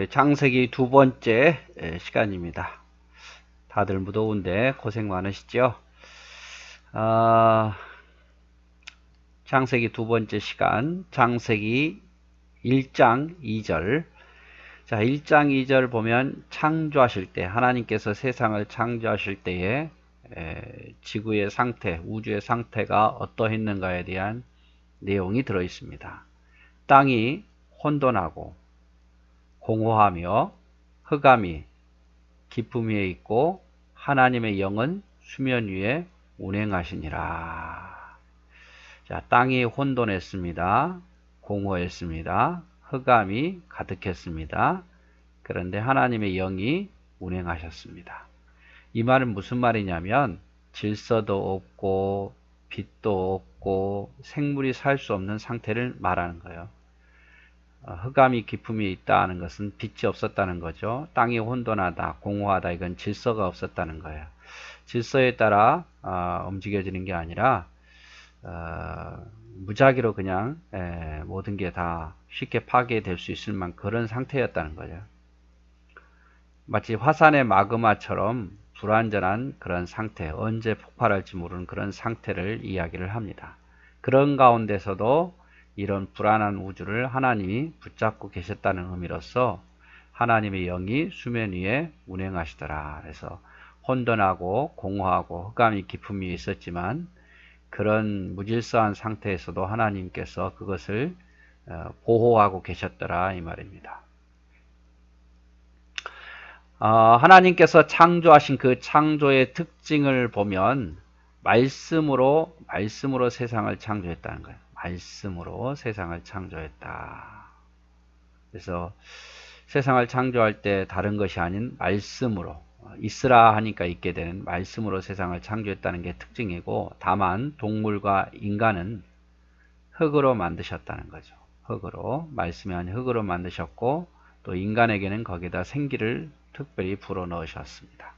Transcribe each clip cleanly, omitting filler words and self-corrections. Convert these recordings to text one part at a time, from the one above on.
창세기 두 번째 시간입니다. 다들 무더운데 고생 많으시죠? 창세기 두 번째 시간, 창세기 1장 2절. 자, 1장 2절 보면 창조하실 때, 하나님께서 세상을 창조하실 때에 지구의 상태, 우주의 상태가 어떠했는가에 대한 내용이 들어 있습니다. 땅이 혼돈하고 공허하며 흑암이 깊음 위에 있고 하나님의 영은 수면 위에 운행하시니라. 자, 땅이 혼돈했습니다. 공허했습니다. 흑암이 가득했습니다. 그런데 하나님의 영이 운행하셨습니다. 이 말은 무슨 말이냐면 질서도 없고 빛도 없고 생물이 살 수 없는 상태를 말하는 거예요. 흑암이 깊음이 있다는 것은 빛이 없었다는 거죠. 땅이 혼돈하다, 공허하다, 이건 질서가 없었다는 거예요. 질서에 따라 움직여지는 게 아니라 무작위로 그냥 모든 게 다 쉽게 파괴될 수 있을 만큼 그런 상태였다는 거죠. 마치 화산의 마그마처럼 불완전한 그런 상태, 언제 폭발할지 모르는 그런 상태를 이야기를 합니다. 그런 가운데서도 이런 불안한 우주를 하나님이 붙잡고 계셨다는 의미로서 하나님의 영이 수면 위에 운행하시더라. 그래서 혼돈하고 공허하고 흑암이 깊음 위에 있었지만 그런 무질서한 상태에서도 하나님께서 그것을 보호하고 계셨더라 이 말입니다. 하나님께서 창조하신 그 창조의 특징을 보면 말씀으로 세상을 창조했다는 거예요. 말씀으로 세상을 창조했다. 그래서 세상을 창조할 때 다른 것이 아닌 말씀으로, 있으라 하니까 있게 되는 말씀으로 세상을 창조했다는 게 특징이고, 다만 동물과 인간은 흙으로 만드셨다는 거죠. 흙으로, 말씀이 아닌 흙으로 만드셨고, 또 인간에게는 거기다 생기를 특별히 불어넣으셨습니다.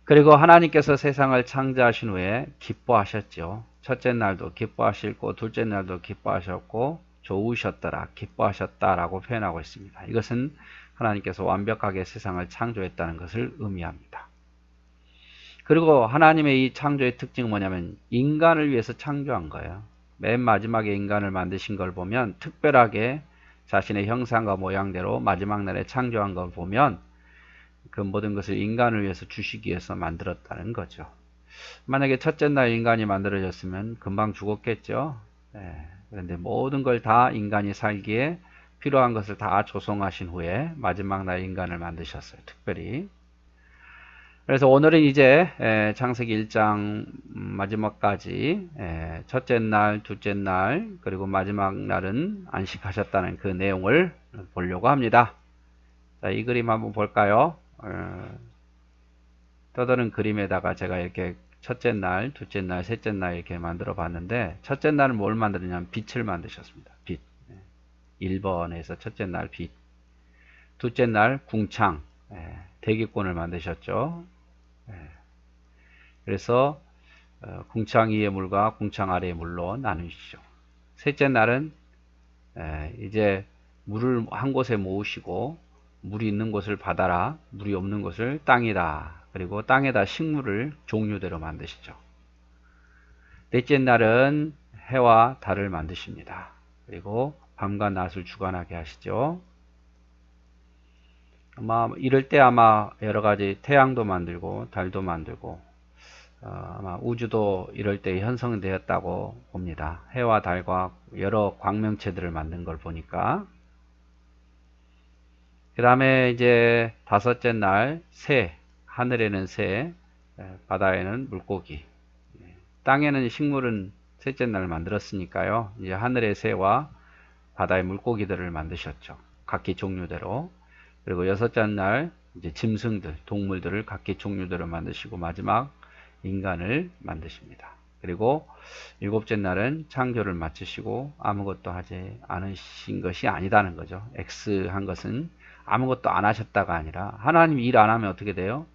그리고 하나님께서 세상을 창조하신 후에 기뻐하셨죠. 첫째 날도 기뻐하셨고 둘째 날도 기뻐하셨고 좋으셨더라, 기뻐하셨다라고 표현하고 있습니다. 이것은 하나님께서 완벽하게 세상을 창조했다는 것을 의미합니다. 그리고 하나님의 이 창조의 특징은 뭐냐면 인간을 위해서 창조한 거예요. 맨 마지막에 인간을 만드신 걸 보면 특별하게 자신의 형상과 모양대로 마지막 날에 창조한 걸 보면 그 모든 것을 인간을 위해서 주시기 위해서 만들었다는 거죠. 만약에 첫째 날 인간이 만들어졌으면 금방 죽었겠죠. 그런데 모든 걸 다 인간이 살기에 필요한 것을 다 조성하신 후에 마지막 날 인간을 만드셨어요. 특별히. 그래서 오늘은 이제 창세기 1장 마지막까지 첫째 날, 둘째 날, 그리고 마지막 날은 안식하셨다는 그 내용을 보려고 합니다. 자, 이 그림 한번 볼까요? 떠도는 그림에다가 제가 이렇게 첫째 날, 둘째 날, 셋째 날 이렇게 만들어 봤는데 첫째 날은 뭘 만들었냐면 빛을 만드셨습니다. 빛. 1번에서 첫째 날 빛. 둘째 날 궁창, 대기권을 만드셨죠. 그래서 궁창 위의 물과 궁창 아래의 물로 나누시죠. 셋째 날은 이제 물을 한 곳에 모으시고 물이 있는 곳을 바다라, 물이 없는 곳을 땅이라, 그리고 땅에다 식물을 종류대로 만드시죠. 넷째 날은 해와 달을 만드십니다. 그리고 밤과 낮을 주관하게 하시죠. 아마 이럴 때 아마 여러 가지 태양도 만들고 달도 만들고 아마 우주도 이럴 때 형성되었다고 봅니다. 해와 달과 여러 광명체들을 만든 걸 보니까. 그 다음에 이제 다섯째 날 새, 하늘에는 새, 바다에는 물고기, 땅에는 식물은 셋째 날 만들었으니까요. 이제 하늘의 새와 바다의 물고기들을 만드셨죠. 각기 종류대로. 그리고 여섯째 날 이제 짐승들, 동물들을 각기 종류대로 만드시고 마지막 인간을 만드십니다. 그리고 일곱째 날은 창조를 마치시고 아무것도 하지 않으신 것이 아니다는 거죠. X한 것은 아무것도 안 하셨다가 아니라 하나님 일 안 하면 어떻게 돼요?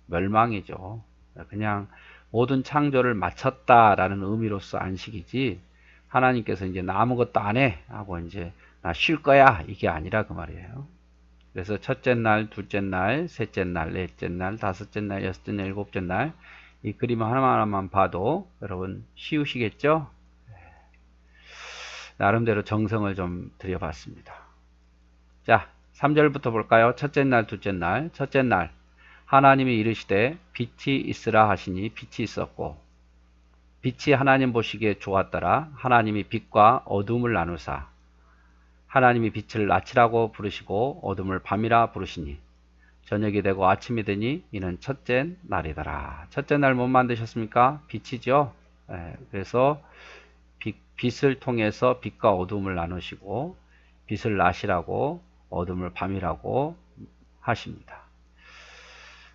멸망이죠. 그냥 모든 창조를 마쳤다라는 의미로서 안식이지 하나님께서 이제 나 아무것도 안 해 하고 이제 나 쉴 거야 이게 아니라 그 말이에요. 그래서 첫째 날, 둘째 날, 셋째 날, 넷째 날, 다섯째 날, 여섯째 날, 일곱째 날 이 그림 하나하나만 봐도 여러분 쉬우시겠죠? 나름대로 정성을 좀 들여봤습니다. 자, 3절부터 볼까요? 첫째 날, 둘째 날. 첫째 날 하나님이 이르시되 빛이 있으라 하시니 빛이 있었고 빛이 하나님 보시기에 좋았더라. 하나님이 빛과 어둠을 나누사 하나님이 빛을 낮이라고 부르시고 어둠을 밤이라 부르시니 저녁이 되고 아침이 되니 이는 첫째 날이더라. 첫째 날 못 만드셨습니까? 빛이죠. 그래서 빛을 통해서 빛과 어둠을 나누시고 빛을 낮이라고 어둠을 밤이라고 하십니다.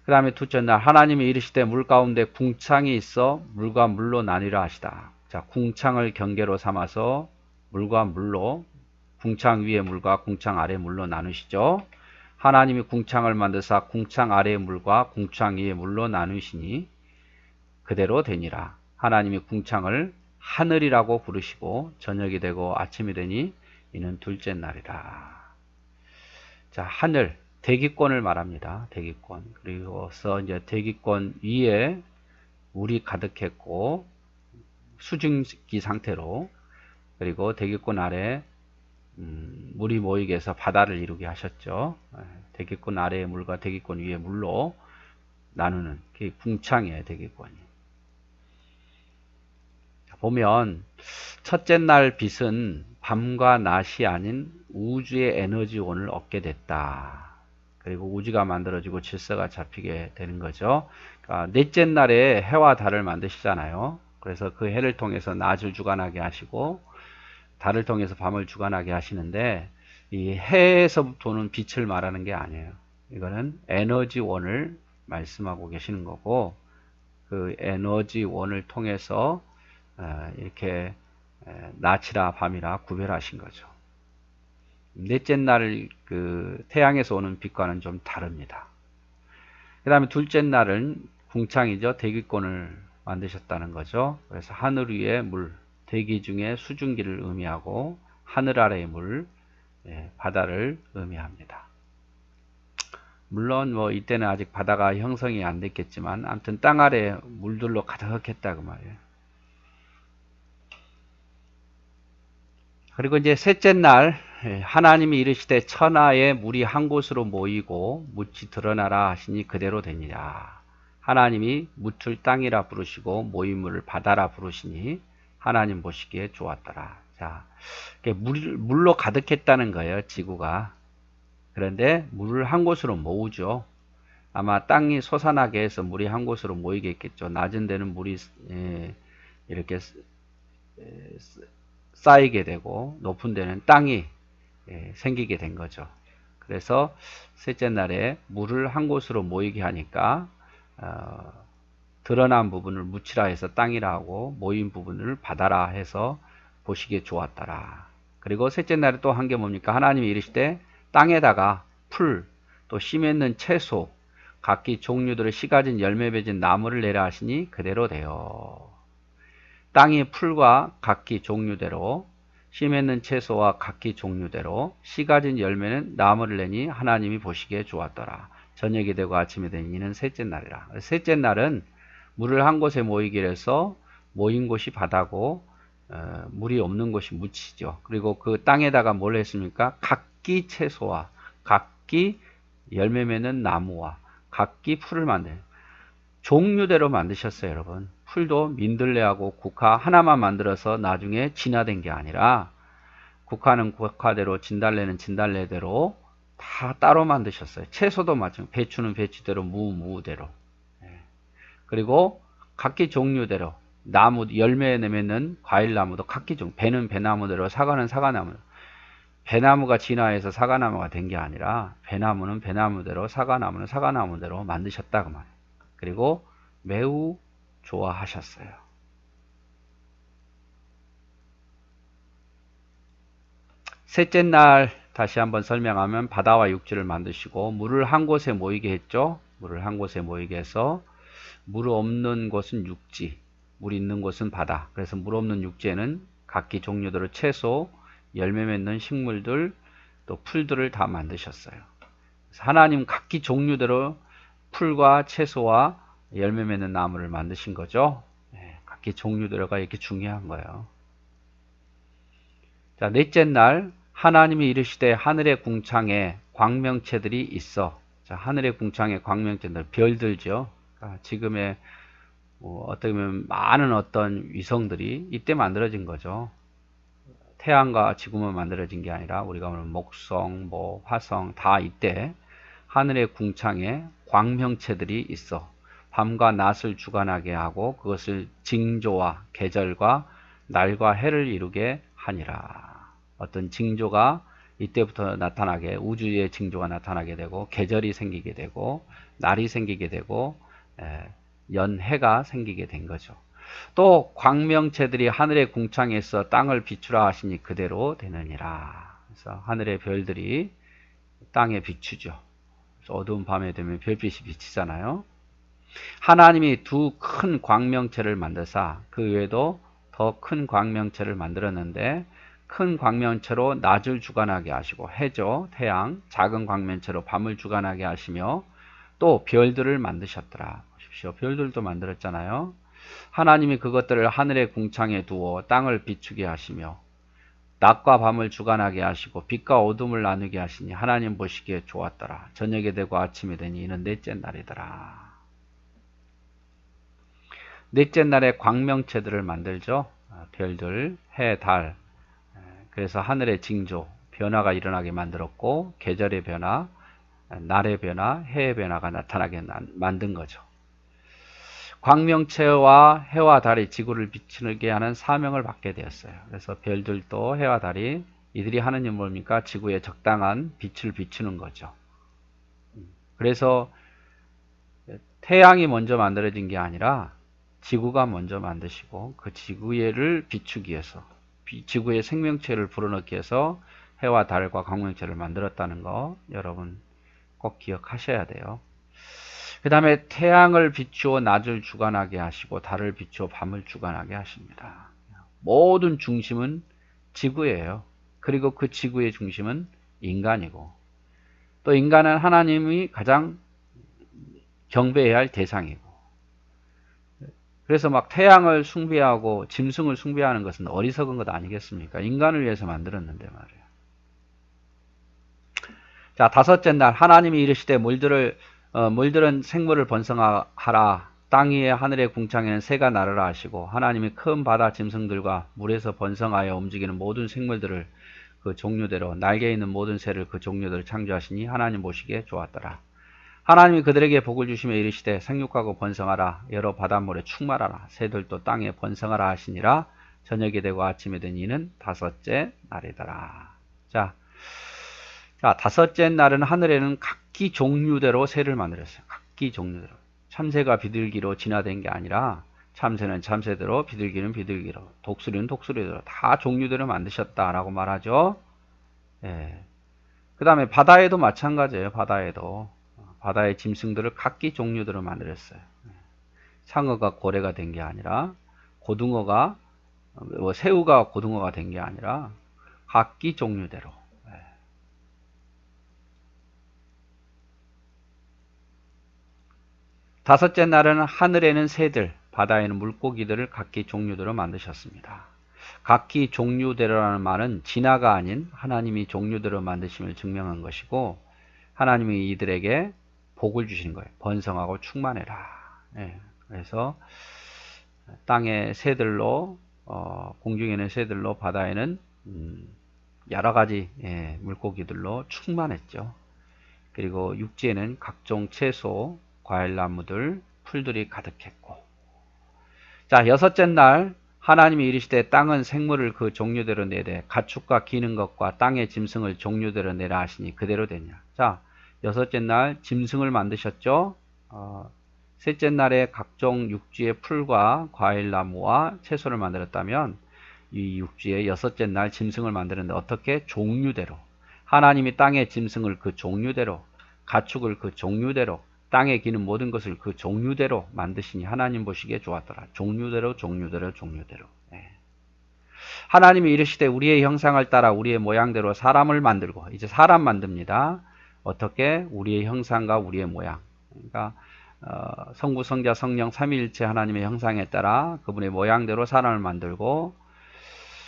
그 다음에 둘째 날 하나님이 이르시되 물 가운데 궁창이 있어 물과 물로 나뉘라 하시다. 자, 궁창을 경계로 삼아서 물과 물로 궁창 위의 물과 궁창 아래 물로 나누시죠. 하나님이 궁창을 만드사 궁창 아래의 물과 궁창 위의 물로 나누시니 그대로 되니라. 하나님이 궁창을 하늘이라고 부르시고 저녁이 되고 아침이 되니 이는 둘째 날이라. 자, 하늘 대기권을 말합니다. 대기권. 그리고서 이제 대기권 위에 물이 가득했고 수증기 상태로 그리고 대기권 아래 물이 모이게 해서 바다를 이루게 하셨죠. 대기권 아래의 물과 대기권 위의 물로 나누는 그 궁창이에요. 대기권이. 보면 첫째 날 빛은 밤과 낮이 아닌 우주의 에너지원을 얻게 됐다. 그리고 우주가 만들어지고 질서가 잡히게 되는 거죠. 그러니까 넷째 날에 해와 달을 만드시잖아요. 그래서 그 해를 통해서 낮을 주관하게 하시고 달을 통해서 밤을 주관하게 하시는데 이 해에서부터 오는 빛을 말하는 게 아니에요. 이거는 에너지원을 말씀하고 계시는 거고 그 에너지원을 통해서 이렇게 낮이라 밤이라 구별하신 거죠. 넷째 날 그 태양에서 오는 빛과는 좀 다릅니다. 그 다음에 둘째 날은 궁창이죠. 대기권을 만드셨다는 거죠. 그래서 하늘 위의 물, 대기 중에 수증기를 의미하고 하늘 아래의 물, 바다를 의미합니다. 물론 뭐 이때는 아직 바다가 형성이 안 됐겠지만 아무튼 땅 아래 물들로 가득했다 그 말이에요. 그리고 이제 셋째 날 하나님이 이르시되 천하에 물이 한 곳으로 모이고 묻이 드러나라 하시니 그대로 되니라. 하나님이 묻을 땅이라 부르시고 모인 물을 바다라 부르시니 하나님 보시기에 좋았더라. 자, 물로 가득했다는 거예요, 지구가. 그런데 물을 한 곳으로 모으죠. 아마 땅이 솟아나게 해서 물이 한 곳으로 모이겠죠. 낮은 데는 물이 이렇게 쌓이게 되고 높은 데는 땅이 생기게 된 거죠. 그래서 셋째 날에 물을 한 곳으로 모이게 하니까 드러난 부분을 묻히라 해서 땅이라 하고 모인 부분을 바다라 해서 보시기에 좋았더라. 그리고 셋째 날에 또 한 게 뭡니까? 하나님이 이르시되 땅에다가 풀, 또 씨 맺는 채소, 각기 종류들의 씨 가진 열매 맺은 나무를 내라 하시니 그대로 되어. 땅이 풀과 각기 종류대로 씨 맺는 채소와 각기 종류대로 씨 가진 열매는 나무를 내니 하나님이 보시기에 좋았더라. 저녁이 되고 아침이 되니 이는 셋째 날이라. 셋째 날은 물을 한 곳에 모이게 해서 모인 곳이 바다고 물이 없는 곳이 묻히죠. 그리고 그 땅에다가 뭘 했습니까? 각기 채소와 각기 열매 맺는 나무와 각기 풀을 만드는 종류대로 만드셨어요, 여러분. 풀도 민들레하고 국화 하나만 만들어서 나중에 진화된 게 아니라 국화는 국화대로 진달래는 진달래대로 다 따로 만드셨어요. 채소도 마찬가지로 배추는 배추대로 무대로 그리고 각기 종류대로 나무 열매 내맺는 과일나무도 각기 종 배는 배나무대로 사과는 사과나무 배나무가 진화해서 사과나무가 된 게 아니라 배나무는 배나무대로 사과나무는 사과나무대로 만드셨다 그 말이에요. 그리고 매우 좋아하셨어요. 셋째 날 다시 한번 설명하면 바다와 육지를 만드시고 물을 한 곳에 모이게 했죠. 물을 한 곳에 모이게 해서 물 없는 곳은 육지, 물 있는 곳은 바다. 그래서 물 없는 육지에는 각기 종류대로 채소, 열매 맺는 식물들 또 풀들을 다 만드셨어요. 하나님 각기 종류대로 풀과 채소와 열매 맺는 나무를 만드신 거죠. 각기 종류대로가 이렇게 중요한 거예요. 자, 넷째 날 하나님이 이르시되 하늘의 궁창에 광명체들이 있어. 자, 하늘의 궁창에 광명체들, 별들죠. 그러니까 지금의 어떻게 보면 많은 어떤 위성들이 이때 만들어진 거죠. 태양과 지구만 만들어진 게 아니라 우리가 오늘 목성, 화성 다 이때 하늘의 궁창에 광명체들이 있어 밤과 낮을 주관하게 하고 그것을 징조와 계절과 날과 해를 이루게 하니라. 어떤 징조가 이때부터 나타나게 우주의 징조가 나타나게 되고 계절이 생기게 되고 날이 생기게 되고 연해가 생기게 된 거죠. 또 광명체들이 하늘의 궁창에서 땅을 비추라 하시니 그대로 되느니라. 그래서 하늘의 별들이 땅에 비추죠. 어두운 밤에 되면 별빛이 비치잖아요. 하나님이 두 큰 광명체를 만드사 그 외에도 더 큰 광명체를 만들었는데 큰 광명체로 낮을 주관하게 하시고 해죠. 태양 작은 광명체로 밤을 주관하게 하시며 또 별들을 만드셨더라. 보십시오. 별들도 만들었잖아요. 하나님이 그것들을 하늘의 궁창에 두어 땅을 비추게 하시며 낮과 밤을 주관하게 하시고 빛과 어둠을 나누게 하시니 하나님 보시기에 좋았더라. 저녁에 되고 아침이 되니 이는 넷째 날이더라. 넷째 날에 광명체들을 만들죠. 별들, 해, 달. 그래서 하늘의 징조, 변화가 일어나게 만들었고 계절의 변화, 날의 변화, 해의 변화가 나타나게 만든 거죠. 광명체와 해와 달이 지구를 비추게 하는 사명을 받게 되었어요. 그래서 별들도 해와 달이 이들이 하는 일은 뭡니까? 지구에 적당한 빛을 비추는 거죠. 그래서 태양이 먼저 만들어진 게 아니라 지구가 먼저 만드시고 그 지구를 비추기 위해서 지구의 생명체를 불어넣기 위해서 해와 달과 광명체를 만들었다는 거 여러분 꼭 기억하셔야 돼요. 그 다음에 태양을 비추어 낮을 주관하게 하시고 달을 비추어 밤을 주관하게 하십니다. 모든 중심은 지구예요. 그리고 그 지구의 중심은 인간이고 또 인간은 하나님이 가장 경배해야 할 대상이고 그래서 막 태양을 숭배하고 짐승을 숭배하는 것은 어리석은 것 아니겠습니까? 인간을 위해서 만들었는데 말이에요. 자, 다섯째 날 하나님이 이르시되 물들은 생물을 번성하라. 땅 위에 하늘의 궁창에는 새가 나르라 하시고 하나님이 큰 바다 짐승들과 물에서 번성하여 움직이는 모든 생물들을 그 종류대로 날개 있는 모든 새를 그 종류대로 창조하시니 하나님 보시기에 좋았더라. 하나님이 그들에게 복을 주시며 이르시되 생육하고 번성하라. 여러 바닷물에 충만하라. 새들도 땅에 번성하라 하시니라. 저녁이 되고 아침이 된 이는 다섯째 날이더라. 자, 다섯째 날은 하늘에는 각기 종류대로 새를 만들었어요. 각기 종류대로. 참새가 비둘기로 진화된 게 아니라 참새는 참새대로 비둘기는 비둘기로 독수리는 독수리대로 다 종류대로 만드셨다라고 말하죠. 예. 그 다음에 바다에도 마찬가지예요. 바다의 짐승들을 각기 종류대로 만들었어요. 상어가 고래가 된 게 아니라 고등어가 새우가 고등어가 된 게 아니라 각기 종류대로. 다섯째 날은 하늘에는 새들, 바다에는 물고기들을 각기 종류대로 만드셨습니다. 각기 종류대로라는 말은 진화가 아닌 하나님이 종류대로 만드심을 증명한 것이고 하나님이 이들에게 복을 주신 거예요. 번성하고 충만해라. 그래서 땅의 새들로 공중에는 새들로 바다에는 여러 가지 물고기들로 충만했죠. 그리고 육지에는 각종 채소, 과일나무들, 풀들이 가득했고 자, 여섯째 날 하나님이 이르시되 땅은 생물을 그 종류대로 내되 가축과 기는 것과 땅의 짐승을 종류대로 내라 하시니 그대로 되냐. 자, 여섯째 날 짐승을 만드셨죠. 셋째 날에 각종 육지의 풀과 과일나무와 채소를 만들었다면 이 육지의 여섯째 날 짐승을 만드는데 어떻게? 종류대로. 하나님이 땅의 짐승을 그 종류대로, 가축을 그 종류대로, 땅에 기는 모든 것을 그 종류대로 만드시니 하나님 보시기에 좋았더라. 종류대로. 하나님이 이르시되 우리의 형상을 따라 우리의 모양대로 사람을 만들고, 이제 사람 만듭니다. 어떻게? 우리의 형상과 우리의 모양. 그러니까 성부, 성자, 성령 삼위일체 하나님의 형상에 따라 그분의 모양대로 사람을 만들고,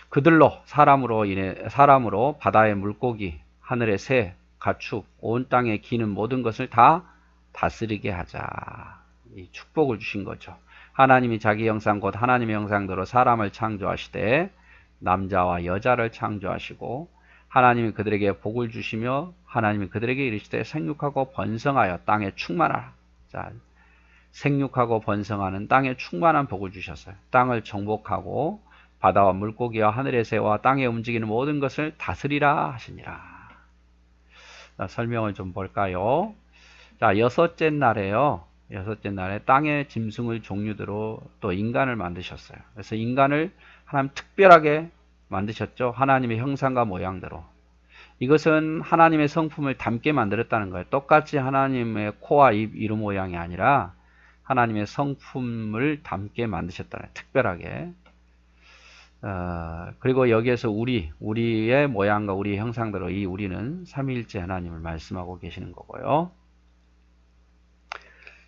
그들로 사람으로 바다의 물고기, 하늘의 새, 가축, 온 땅에 기는 모든 것을 다 다스리게 하자. 이 축복을 주신 거죠. 하나님이 자기 형상 곧 하나님의 형상대로 사람을 창조하시되 남자와 여자를 창조하시고, 하나님이 그들에게 복을 주시며 하나님이 그들에게 이르시되 생육하고 번성하여 땅에 충만하라. 자, 생육하고 번성하는 땅에 충만한 복을 주셨어요. 땅을 정복하고 바다와 물고기와 하늘의 새와 땅에 움직이는 모든 것을 다스리라 하시니라. 자, 설명을 좀 볼까요? 자, 여섯째 날에요. 여섯째 날에 땅의 짐승의 종류대로 또 인간을 만드셨어요. 그래서 인간을 하나님 특별하게 만드셨죠. 하나님의 형상과 모양대로. 이것은 하나님의 성품을 닮게 만들었다는 거예요. 똑같이 하나님의 코와 입, 이름 모양이 아니라 하나님의 성품을 닮게 만드셨다는 거예요. 특별하게. 그리고 여기에서 우리의 모양과 우리의 형상대로, 이 우리는 삼위일체 하나님을 말씀하고 계시는 거고요.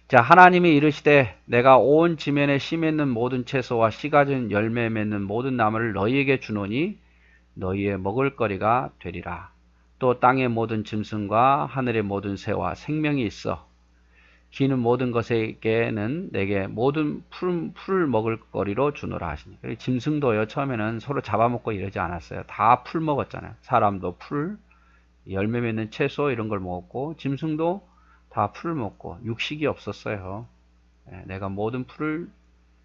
자, 하나님이 이르시되 내가 온 지면에 씨 맺는 모든 채소와 씨 가진 열매 맺는 모든 나무를 너희에게 주노니 너희의 먹을거리가 되리라. 또 땅의 모든 짐승과 하늘의 모든 새와 생명이 있어 기는 모든 것에게는 내게 모든 풀을 먹을거리로 주노라 하시니. 짐승도요, 처음에는 서로 잡아먹고 이러지 않았어요. 다 풀 먹었잖아요. 사람도 풀, 열매 맺는 채소 이런 걸 먹었고, 짐승도 다 풀을 먹고 육식이 없었어요. 내가 모든 풀을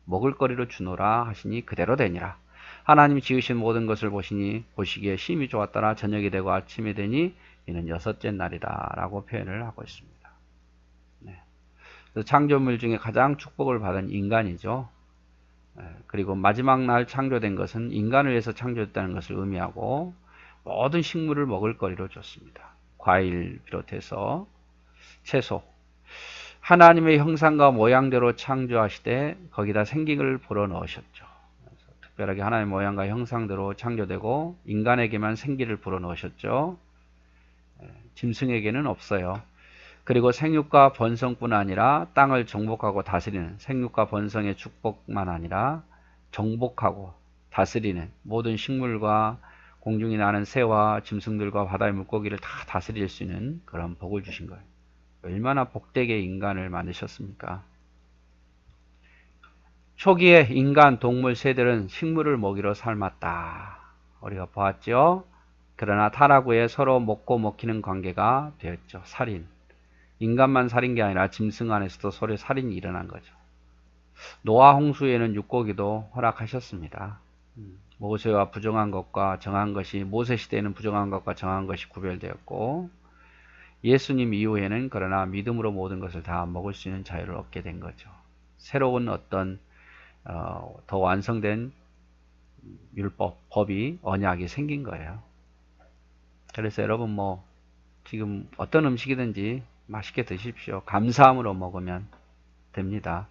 먹을거리로 주노라 하시니 그대로 되니라. 하나님이 지으신 모든 것을 보시기에 심히 좋았더라. 저녁이 되고 아침이 되니 이는 여섯째 날이다 라고 표현을 하고 있습니다. 그래서 창조물 중에 가장 축복을 받은 인간이죠. 그리고 마지막 날 창조된 것은 인간을 위해서 창조됐다는 것을 의미하고 모든 식물을 먹을거리로 줬습니다. 과일 비롯해서 채소. 하나님의 형상과 모양대로 창조하시되 거기다 생기를 불어넣으셨죠. 그래서 특별하게 하나님의 모양과 형상대로 창조되고 인간에게만 생기를 불어넣으셨죠. 짐승에게는 없어요. 그리고 생육과 번성뿐 아니라 땅을 정복하고 다스리는, 생육과 번성의 축복만 아니라 정복하고 다스리는 모든 식물과 공중에 나는 새와 짐승들과 바다의 물고기를 다 다스릴 수 있는 그런 복을 주신 거예요. 얼마나 복되게 인간을 만드셨습니까? 초기에 인간, 동물, 새들은 식물을 먹이로 삶았다. 우리가 보았죠? 그러나 타락 후에 서로 먹고 먹히는 관계가 되었죠. 살인. 인간만 살인 게 아니라 짐승 안에서도 서로 살인이 일어난 거죠. 노아 홍수에는 육고기도 허락하셨습니다. 모세와 부정한 것과 정한 것이, 모세 시대에는 부정한 것과 정한 것이 구별되었고, 예수님 이후에는 그러나 믿음으로 모든 것을 다 먹을 수 있는 자유를 얻게 된 거죠. 새로운 어떤 더 완성된 율법, 법이, 언약이 생긴 거예요. 그래서 여러분 지금 어떤 음식이든지 맛있게 드십시오. 감사함으로 먹으면 됩니다.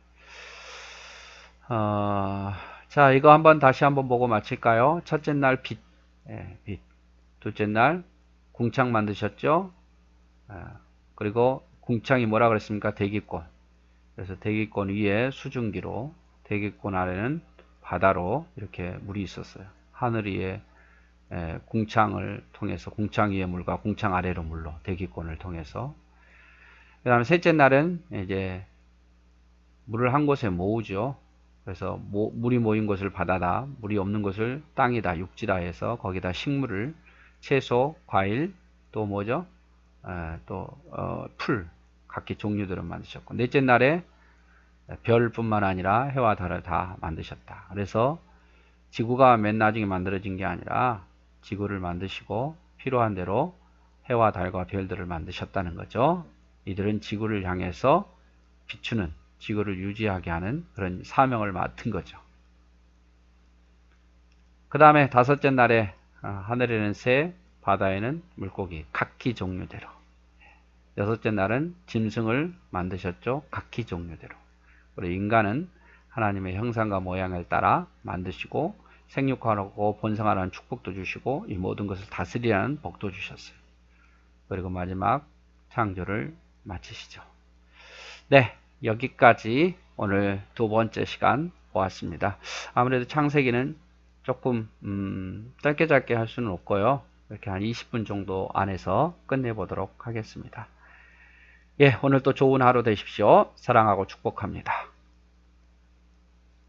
자, 이거 다시 한번 보고 마칠까요? 첫째 날 빛. 둘째 날 궁창 만드셨죠? 그리고 궁창이 뭐라 그랬습니까? 대기권. 그래서 대기권 위에 수증기로, 대기권 아래는 바다로 이렇게 물이 있었어요. 하늘 위에 궁창을 통해서, 궁창 위의 물과 궁창 아래로 물로, 대기권을 통해서. 그 다음에 셋째 날은 이제 물을 한 곳에 모으죠. 그래서 물이 모인 곳을 바다다, 물이 없는 곳을 땅이다, 육지다 해서 거기다 식물을, 채소, 과일, 또 뭐죠? 풀, 각기 종류들을 만드셨고, 넷째 날에 별뿐만 아니라 해와 달을 다 만드셨다. 그래서 지구가 맨 나중에 만들어진 게 아니라 지구를 만드시고 필요한 대로 해와 달과 별들을 만드셨다는 거죠. 이들은 지구를 향해서 비추는, 지구를 유지하게 하는 그런 사명을 맡은 거죠. 그 다음에 다섯째 날에 하늘에는 새, 바다에는 물고기, 각기 종류대로. 여섯째 날은 짐승을 만드셨죠. 각기 종류대로. 그리고 인간은 하나님의 형상과 모양을 따라 만드시고 생육하고 번성하라는 축복도 주시고 이 모든 것을 다스리라는 복도 주셨어요. 그리고 마지막 창조를 마치시죠. 네, 여기까지 오늘 두 번째 시간 보았습니다. 아무래도 창세기는 조금 짧게 할 수는 없고요. 이렇게 한 20분 정도 안에서 끝내보도록 하겠습니다. 예, 오늘 또 좋은 하루 되십시오. 사랑하고 축복합니다.